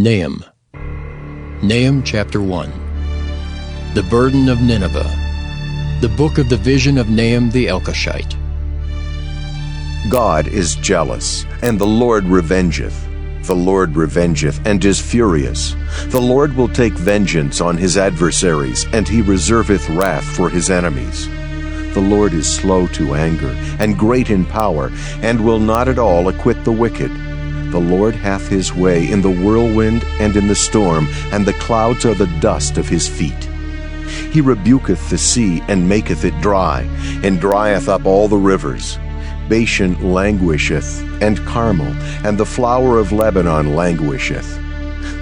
Nahum. Nahum chapter 1. The burden of Nineveh. The book of the vision of Nahum the Elkoshite. God is jealous, and the Lord revengeth. The Lord revengeth, and is furious. The Lord will take vengeance on his adversaries, and he reserveth wrath for his enemies. The Lord is slow to anger, and great in power, and will not at all acquit the wicked. The Lord hath his way in the whirlwind and in the storm, and the clouds are the dust of his feet. He rebuketh the sea, and maketh it dry, and drieth up all the rivers. Bashan languisheth, and Carmel, and the flower of Lebanon languisheth.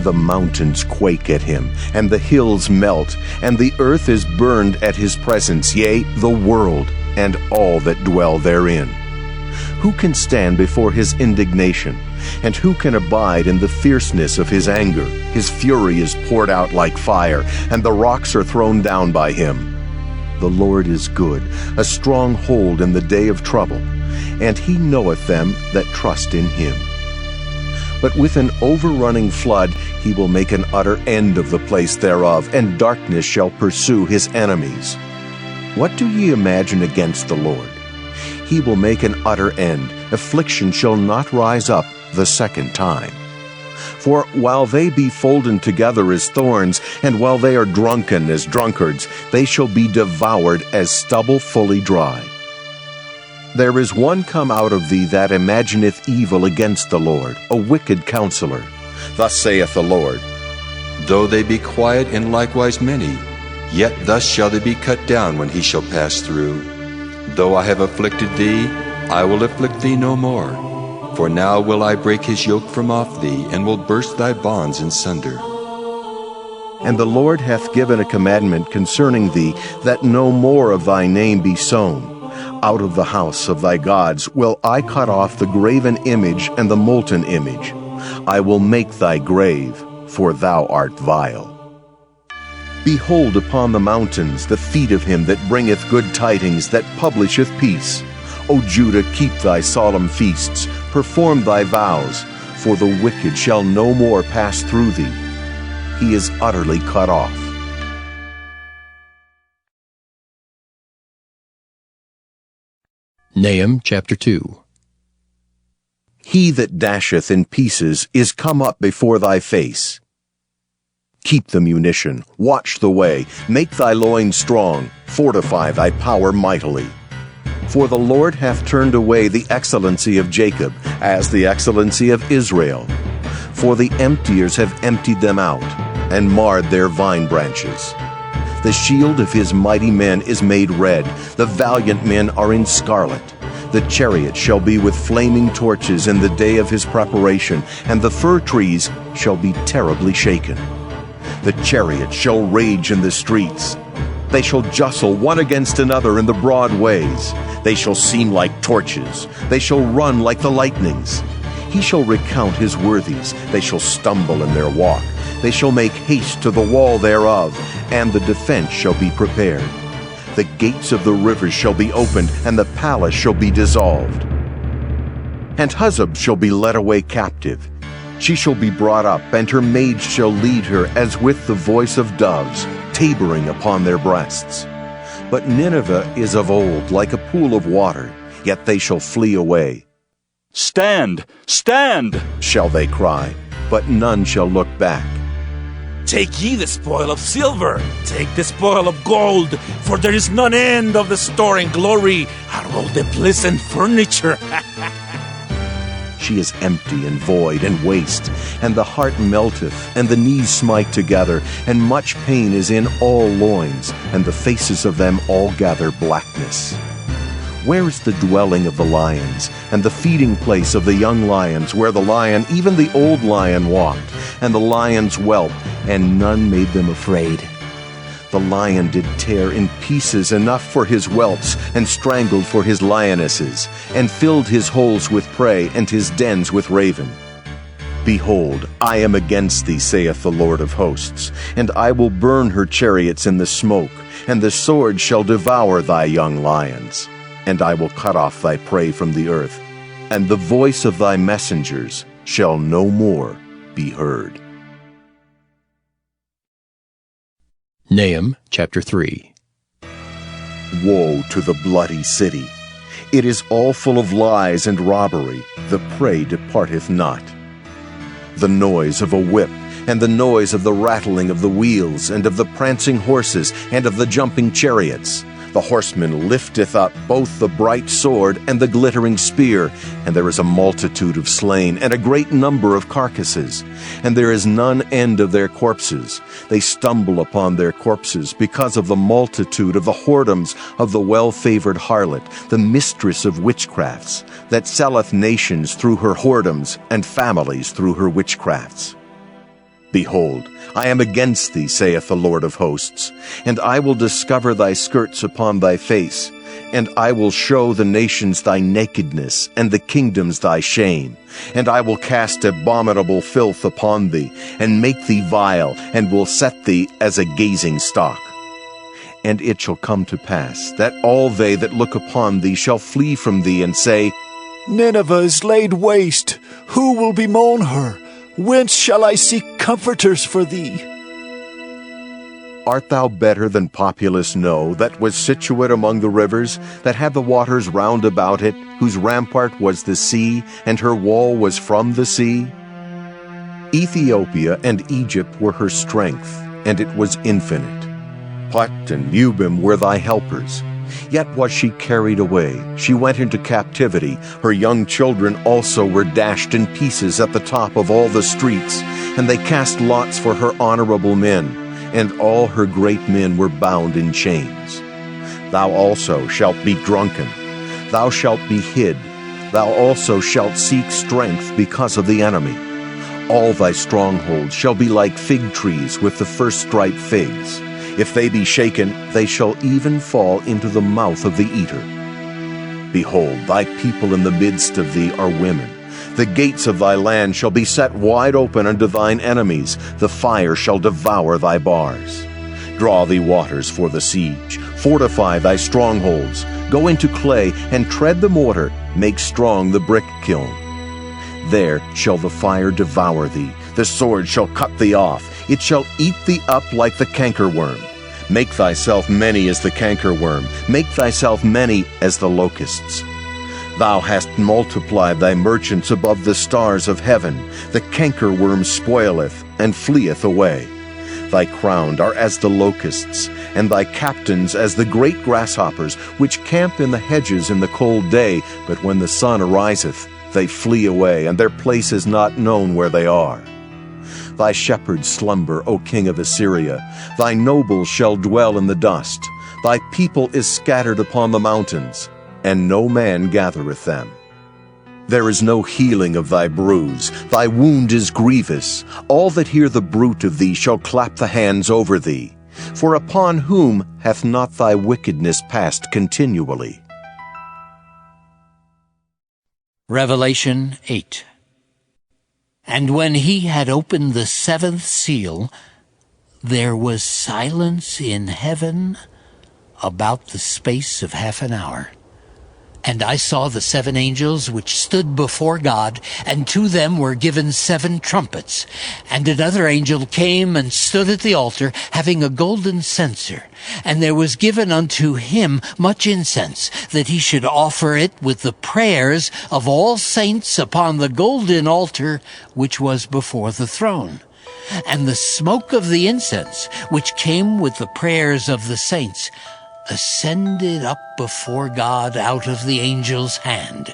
The mountains quake at him, and the hills melt, and the earth is burned at his presence, yea, the world, and all that dwell therein. Who can stand before his indignation? And who can abide in the fierceness of his anger? His fury is poured out like fire, and the rocks are thrown down by him. The Lord is good, a strong hold in the day of trouble, and he knoweth them that trust in him. But with an overrunning flood he will make an utter end of the place thereof, and darkness shall pursue his enemies. What do ye imagine against the Lord? He will make an utter end. Affliction shall not rise up the second time. For while they be folden together as thorns, and while they are drunken as drunkards, they shall be devoured as stubble fully dry. There is one come out of thee that imagineth evil against the Lord, a wicked counselor. Thus saith the Lord, Though they be quiet and likewise many, yet thus shall they be cut down when he shall pass through. Though I have afflicted thee, I will afflict thee no more. For now will I break his yoke from off thee, and will burst thy bonds in sunder. And the Lord hath given a commandment concerning thee, that no more of thy name be sown. Out of the house of thy gods will I cut off the graven image and the molten image. I will make thy grave, for thou art vile. Behold upon the mountains the feet of him that bringeth good tidings, that publisheth peace. O Judah, keep thy solemn feasts, perform thy vows, for the wicked shall no more pass through thee. He is utterly cut off. Nahum chapter 2. He that dasheth in pieces is come up before thy face. Keep the munition, watch the way, make thy loins strong, fortify thy power mightily. For the Lord hath turned away the excellency of Jacob, as the excellency of Israel. For the emptiers have emptied them out, and marred their vine branches. The shield of his mighty men is made red, the valiant men are in scarlet. The chariot shall be with flaming torches in the day of his preparation, and the fir trees shall be terribly shaken. The chariot shall rage in the streets. They shall justle one against another in the broad ways. They shall seem like torches. They shall run like the lightnings. He shall recount his worthies. They shall stumble in their walk. They shall make haste to the wall thereof, and the defense shall be prepared. The gates of the rivers shall be opened, and the palace shall be dissolved. And Huzzab shall be led away captive. She shall be brought up, and her maids shall lead her as with the voice of doves, tabering upon their breasts. But Nineveh is of old, like a pool of water, yet they shall flee away. Stand! Stand! Shall they cry, but none shall look back. Take ye the spoil of silver, take the spoil of gold, for there is none end of the store and glory, are all the pleasant furniture. She is empty and void and waste, and the heart melteth, and the knees smite together, and much pain is in all loins, and the faces of them all gather blackness. Where is the dwelling of the lions, and the feeding place of the young lions, where the lion, even the old lion, walked, and the lions whelped, and none made them afraid? The lion did tear in pieces enough for his whelps, and strangled for his lionesses, and filled his holes with prey, and his dens with raven. Behold, I am against thee, saith the Lord of hosts, and I will burn her chariots in the smoke, and the sword shall devour thy young lions. And I will cut off thy prey from the earth, and the voice of thy messengers shall no more be heard. Nahum chapter 3. Woe to the bloody city! It is all full of lies and robbery. The prey departeth not. The noise of a whip, and the noise of the rattling of the wheels, and of the prancing horses, and of the jumping chariots. The horseman lifteth up both the bright sword and the glittering spear, and there is a multitude of slain, and a great number of carcasses. And there is none end of their corpses. They stumble upon their corpses, because of the multitude of the whoredoms of the well-favored harlot, the mistress of witchcrafts, that selleth nations through her whoredoms, and families through her witchcrafts. Behold, I am against thee, saith the Lord of hosts, and I will discover thy skirts upon thy face, and I will show the nations thy nakedness, and the kingdoms thy shame, and I will cast abominable filth upon thee, and make thee vile, and will set thee as a gazing stock. And it shall come to pass, that all they that look upon thee shall flee from thee, and say, Nineveh is laid waste. Who will bemoan her? Whence shall I seek comforters for thee? Art thou better than Populus No, that was situate among the rivers, that had the waters round about it, whose rampart was the sea, and her wall was from the sea? Ethiopia and Egypt were her strength, and it was infinite. Put and Lubim were thy helpers. Yet was she carried away. She went into captivity. Her young children also were dashed in pieces at the top of all the streets, and they cast lots for her honorable men, and all her great men were bound in chains. Thou also shalt be drunken. Thou shalt be hid. Thou also shalt seek strength because of the enemy. All thy strongholds shall be like fig trees with the first ripe figs. If they be shaken, they shall even fall into the mouth of the eater. Behold, thy people in the midst of thee are women. The gates of thy land shall be set wide open unto thine enemies. The fire shall devour thy bars. Draw thee waters for the siege. Fortify thy strongholds. Go into clay, and tread the mortar. Make strong the brick kiln. There shall the fire devour thee. The sword shall cut thee off. It shall eat thee up like the cankerworm. Make thyself many as the cankerworm. Make thyself many as the locusts. Thou hast multiplied thy merchants above the stars of heaven. The cankerworm spoileth, and fleeth away. Thy crowned are as the locusts, and thy captains as the great grasshoppers, which camp in the hedges in the cold day, but when the sun ariseth, they flee away, and their place is not known where they are. Thy shepherds slumber, O king of Assyria. Thy nobles shall dwell in the dust. Thy people is scattered upon the mountains, and no man gathereth them. There is no healing of thy bruise. Thy wound is grievous. All that hear the bruit of thee shall clap the hands over thee. For upon whom hath not thy wickedness passed continually? Revelation 8. And when he had opened the seventh seal, there was silence in heaven about the space of half an hour. And I saw the seven angels which stood before God, and to them were given 7 trumpets. And another angel came and stood at the altar, having a golden censer. And there was given unto him much incense, that he should offer it with the prayers of all saints upon the golden altar which was before the throne. And the smoke of the incense, which came with the prayers of the saints, ascended up before God out of the angel's hand.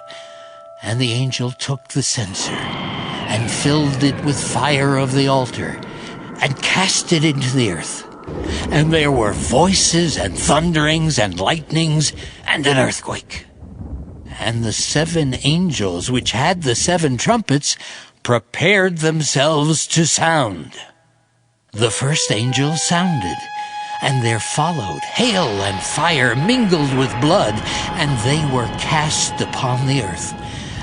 And the angel took the censer, and filled it with fire of the altar, and cast it into the earth. And there were voices, and thunderings, and lightnings, and an earthquake. And the 7 angels which had the 7 trumpets prepared themselves to sound. The first angel sounded, and there followed hail and fire mingled with blood, and they were cast upon the earth.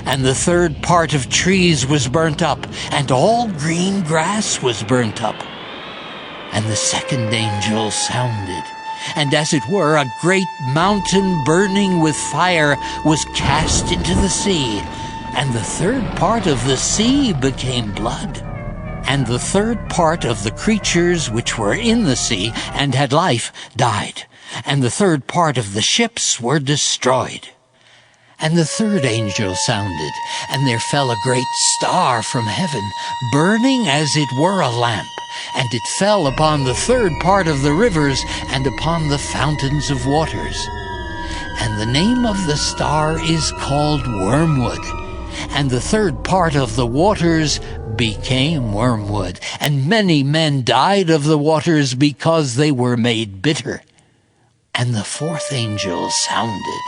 And the third part of trees was burnt up, and all green grass was burnt up. And the second angel sounded, and as it were, a great mountain burning with fire was cast into the sea, and the third part of the sea became blood. And the third part of the creatures which were in the sea and had life died, and the third part of the ships were destroyed. And the third angel sounded, and there fell a great star from heaven, burning as it were a lamp, and it fell upon the third part of the rivers and upon the fountains of waters. And the name of the star is called Wormwood, and the third part of the waters became wormwood, and many men died of the waters because they were made bitter. And the fourth angel sounded,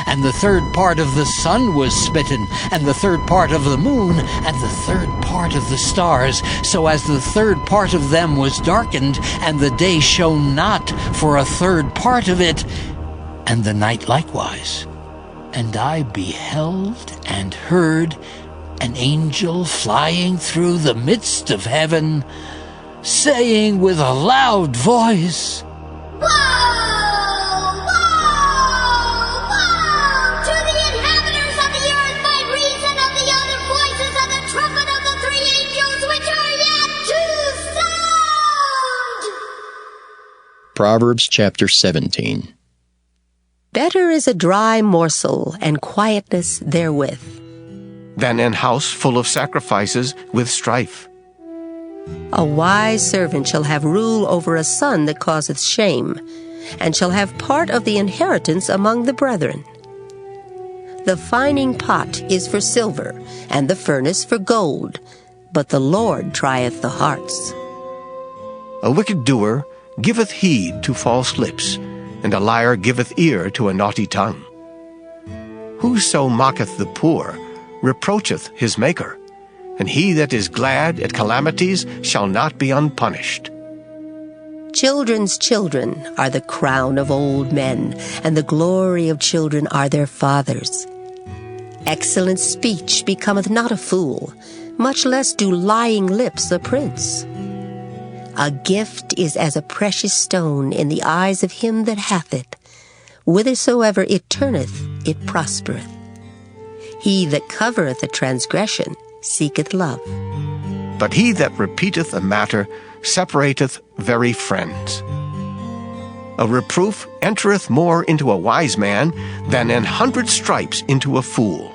and the third part of the sun was smitten, and the third part of the moon, and the third part of the stars, so as the third part of them was darkened, and the day shone not for a third part of it, and the night likewise. And I beheld and heard an angel flying through the midst of heaven, saying with a loud voice, Woe! Woe! Woe! To the inhabitants of the earth by reason of the other voices of the trumpet of the three angels which are yet to sound! Proverbs chapter 17. Better is a dry morsel and quietness therewith than an house full of sacrifices with strife. A wise servant shall have rule over a son that causeth shame, and shall have part of the inheritance among the brethren. The fining pot is for silver, and the furnace for gold, but the Lord trieth the hearts. A wicked doer giveth heed to false lips, and a liar giveth ear to a naughty tongue. Whoso mocketh the poor reproacheth his Maker, and he that is glad at calamities shall not be unpunished. Children's children are the crown of old men, and the glory of children are their fathers. Excellent speech becometh not a fool, much less do lying lips a prince. A gift is as a precious stone in the eyes of him that hath it. Whithersoever it turneth, it prospereth. He that covereth a transgression seeketh love. But he that repeateth a matter separateth very friends. A reproof entereth more into a wise man than 100 stripes into a fool.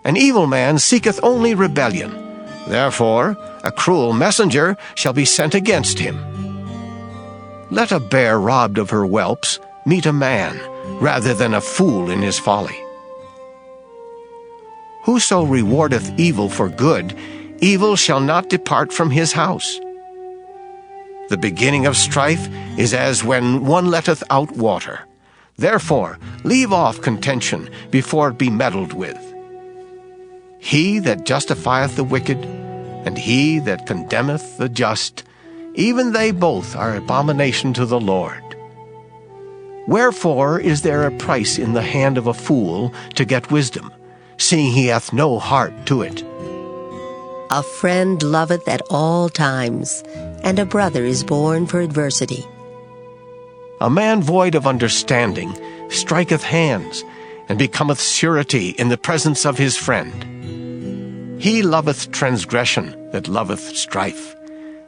An evil man seeketh only rebellion. Therefore a cruel messenger shall be sent against him. Let a bear robbed of her whelps meet a man, rather than a fool in his folly. Whoso rewardeth evil for good, evil shall not depart from his house. The beginning of strife is as when one letteth out water. Therefore leave off contention before it be meddled with. He that justifieth the wicked, and he that condemneth the just, even they both are abomination to the Lord. Wherefore is there a price in the hand of a fool to get wisdom, seeing he hath no heart to it? A friend loveth at all times, and a brother is born for adversity. A man void of understanding striketh hands, and becometh surety in the presence of his friend. He loveth transgression that loveth strife,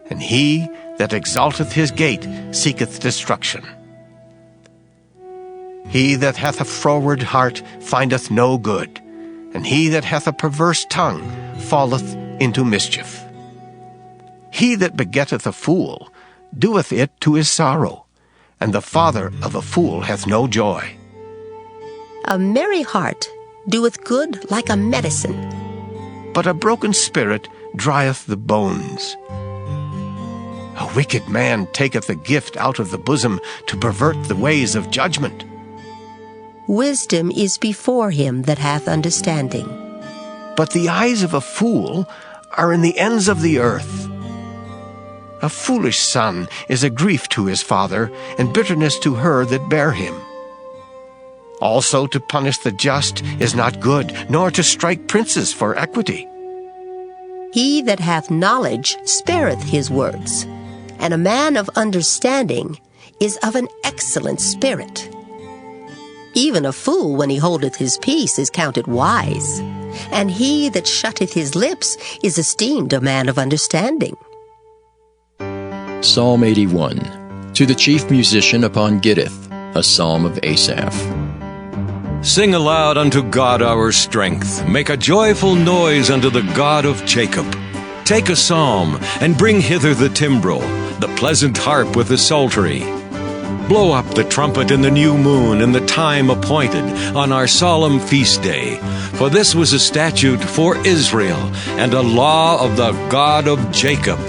and he that exalteth his gate seeketh destruction. He that hath a froward heart findeth no good, and he that hath a perverse tongue falleth into mischief. He that begetteth a fool doeth it to his sorrow, and the father of a fool hath no joy. A merry heart doeth good like a medicine, but a broken spirit drieth the bones. A wicked man taketh a gift out of the bosom to pervert the ways of judgment. Wisdom is before him that hath understanding, but the eyes of a fool are in the ends of the earth. A foolish son is a grief to his father, and bitterness to her that bare him. Also to punish the just is not good, nor to strike princes for equity. He that hath knowledge spareth his words, and a man of understanding is of an excellent spirit. Even a fool, when he holdeth his peace, is counted wise, and he that shutteth his lips is esteemed a man of understanding. Psalm 81. To the chief musician upon Gittith, a psalm of Asaph. Sing aloud unto God our strength. Make a joyful noise unto the God of Jacob. Take a psalm, and bring hither the timbrel, the pleasant harp with the psaltery. Blow up the trumpet in the new moon, in the time appointed, on our solemn feast day. For this was a statute for Israel, and a law of the God of Jacob.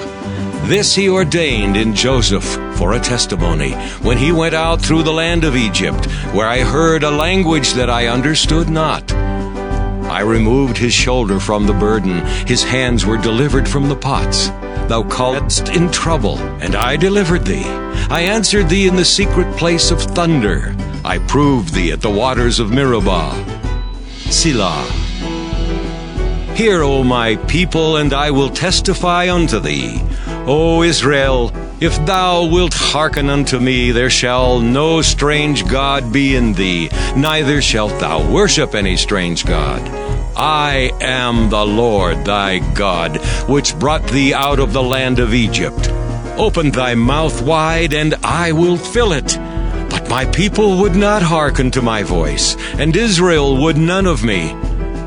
This he ordained in Joseph for a testimony, when he went out through the land of Egypt, where I heard a language that I understood not. I removed his shoulder from the burden, his hands were delivered from the pots. Thou calledst in trouble, and I delivered thee. I answered thee in the secret place of thunder. I proved thee at the waters of Meribah. Selah. Hear, O my people, and I will testify unto thee. O Israel, if thou wilt hearken unto me, there shall no strange god be in thee, neither shalt thou worship any strange god. I am the Lord thy God, which brought thee out of the land of Egypt. Open thy mouth wide, and I will fill it. But my people would not hearken to my voice, and Israel would none of me.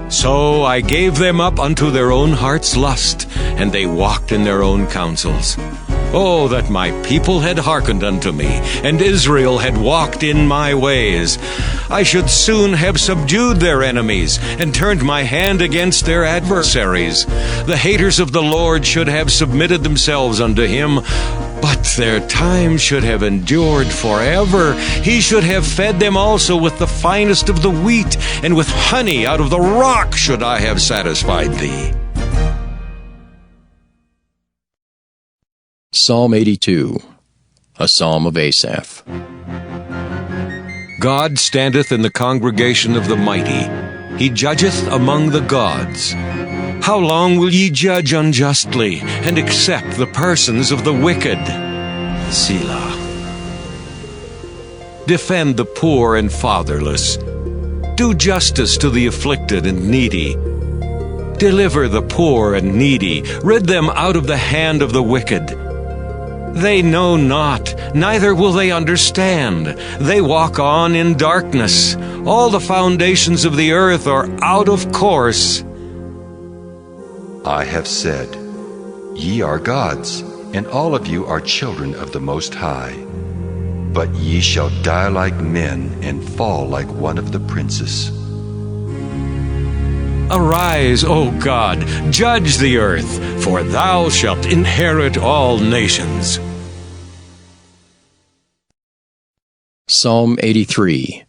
So I gave them up unto their own heart's lust, and they walked in their own counsels. Oh, that my people had hearkened unto me, and Israel had walked in my ways. I should soon have subdued their enemies, and turned my hand against their adversaries. The haters of the Lord should have submitted themselves unto him, but their time should have endured forever. He should have fed them also with the finest of the wheat, and with honey out of the rock should I have satisfied thee. Psalm 82. A psalm of Asaph. God standeth in the congregation of the mighty. He judgeth among the gods. How long will ye judge unjustly, and accept the persons of the wicked? Selah. Defend the poor and fatherless. Do justice to the afflicted and needy. Deliver the poor and needy. Rid them out of the hand of the wicked. They know not, neither will they understand. They walk on in darkness. All the foundations of the earth are out of course. I have said, Ye are gods, and all of you are children of the Most High. But ye shall die like men, and fall like one of the princes. Arise, O God, judge the earth, for thou shalt inherit all nations. Psalm 83.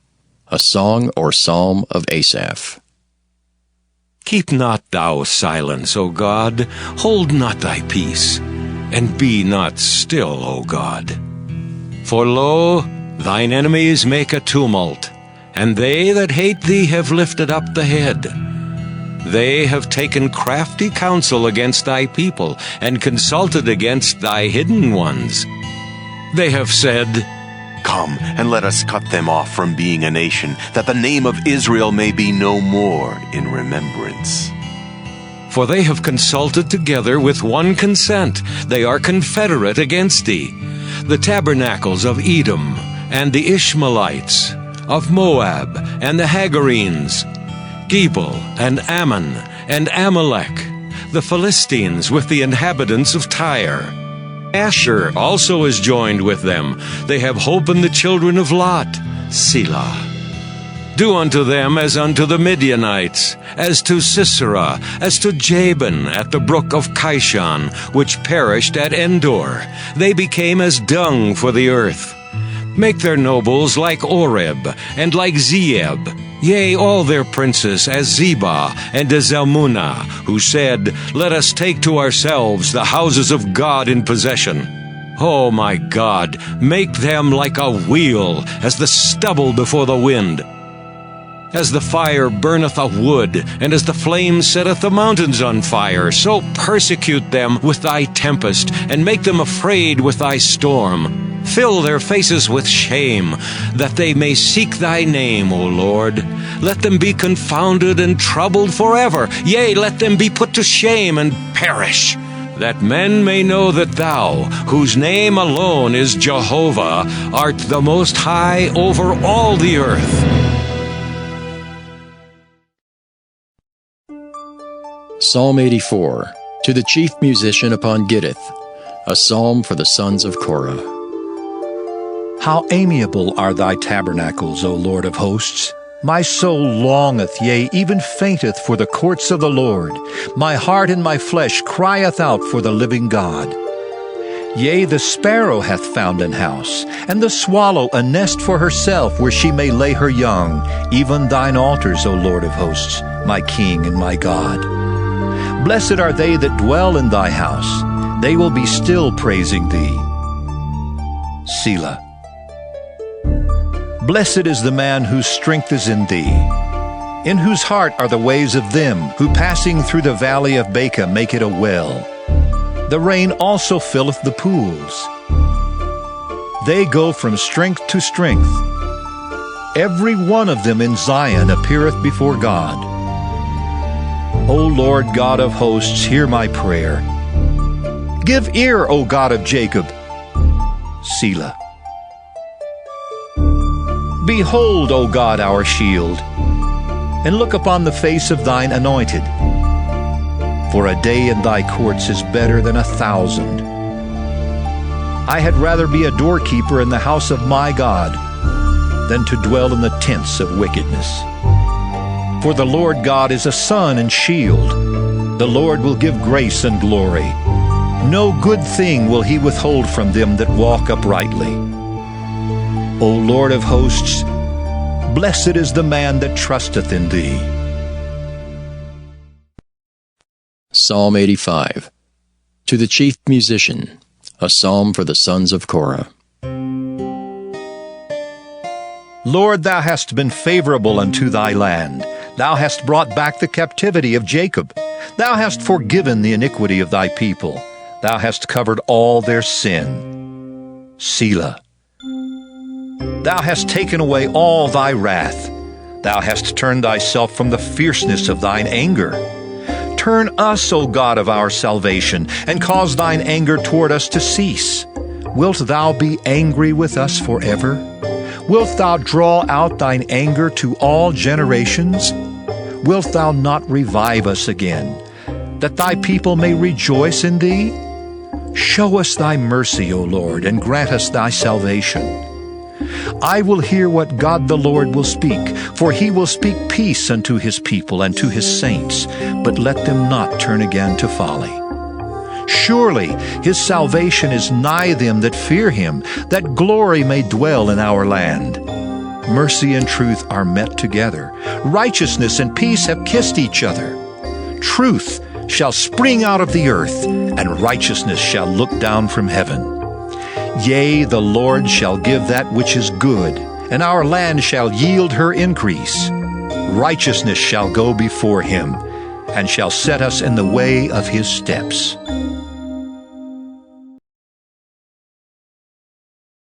A song or psalm of Asaph. Keep not thou silence, O God, hold not thy peace, and be not still, O God. For lo, thine enemies make a tumult, and they that hate thee have lifted up the head. They have taken crafty counsel against thy people, and consulted against thy hidden ones. They have said, Come, and let us cut them off from being a nation, that the name of Israel may be no more in remembrance. For they have consulted together with one consent. They are confederate against thee. The tabernacles of Edom, and the Ishmaelites, of Moab, and the Hagarenes, Gebal, and Ammon, and Amalek, the Philistines with the inhabitants of Tyre. Asher also is joined with them. They have holpen the children of Lot. Selah. Do unto them as unto the Midianites, as to Sisera, as to Jabin at the brook of Kishon, which perished at Endor. They became as dung for the earth. Make their nobles like Oreb, and like Zeeb, yea, all their princes as Zebah and as Zalmunna, who said, Let us take to ourselves the houses of God in possession. O my God, make them like a wheel, as the stubble before the wind. As the fire burneth a wood, and as the flame setteth the mountains on fire, so persecute them with thy tempest, and make them afraid with thy storm. Fill their faces with shame, that they may seek thy name, O Lord. Let them be confounded and troubled forever. Yea, let them be put to shame and perish, that men may know that thou, whose name alone is Jehovah, art the Most High over all the earth. Psalm 84, to the chief musician upon Gittith, a psalm for the sons of Korah. How amiable are thy tabernacles, O Lord of hosts! My soul longeth, yea, even fainteth for the courts of the Lord. My heart and my flesh crieth out for the living God. Yea, the sparrow hath found an house, and the swallow a nest for herself, where she may lay her young, even thine altars, O Lord of hosts, my King and my God. Blessed are they that dwell in thy house. They will be still praising thee. Selah. Blessed is the man whose strength is in thee, in whose heart are the ways of them who passing through the valley of Baca make it a well. The rain also filleth the pools. They go from strength to strength. Every one of them in Zion appeareth before God. O Lord God of hosts, hear my prayer. Give ear, O God of Jacob. Selah. Behold, O God, our shield, and look upon the face of thine anointed. For a day in thy courts is better than 1,000. I had rather be a doorkeeper in the house of my God than to dwell in the tents of wickedness. For the Lord God is a sun and shield. The Lord will give grace and glory. No good thing will he withhold from them that walk uprightly. O Lord of hosts, blessed is the man that trusteth in thee. Psalm 85, to the chief musician, a psalm for the sons of Korah. Lord, thou hast been favorable unto thy land. Thou hast brought back the captivity of Jacob. Thou hast forgiven the iniquity of thy people. Thou hast covered all their sin. Selah. Thou hast taken away all thy wrath. Thou hast turned thyself from the fierceness of thine anger. Turn us, O God of our salvation, and cause thine anger toward us to cease. Wilt thou be angry with us forever? Wilt thou draw out thine anger to all generations? Wilt thou not revive us again, that thy people may rejoice in thee? Show us thy mercy, O Lord, and grant us thy salvation. I will hear what God the Lord will speak, for he will speak peace unto his people and to his saints, but let them not turn again to folly. Surely his salvation is nigh them that fear him, that glory may dwell in our land. Mercy and truth are met together. Righteousness and peace have kissed each other. Truth shall spring out of the earth, and righteousness shall look down from heaven. Yea, the Lord shall give that which is good, and our land shall yield her increase. Righteousness shall go before him, and shall set us in the way of his steps.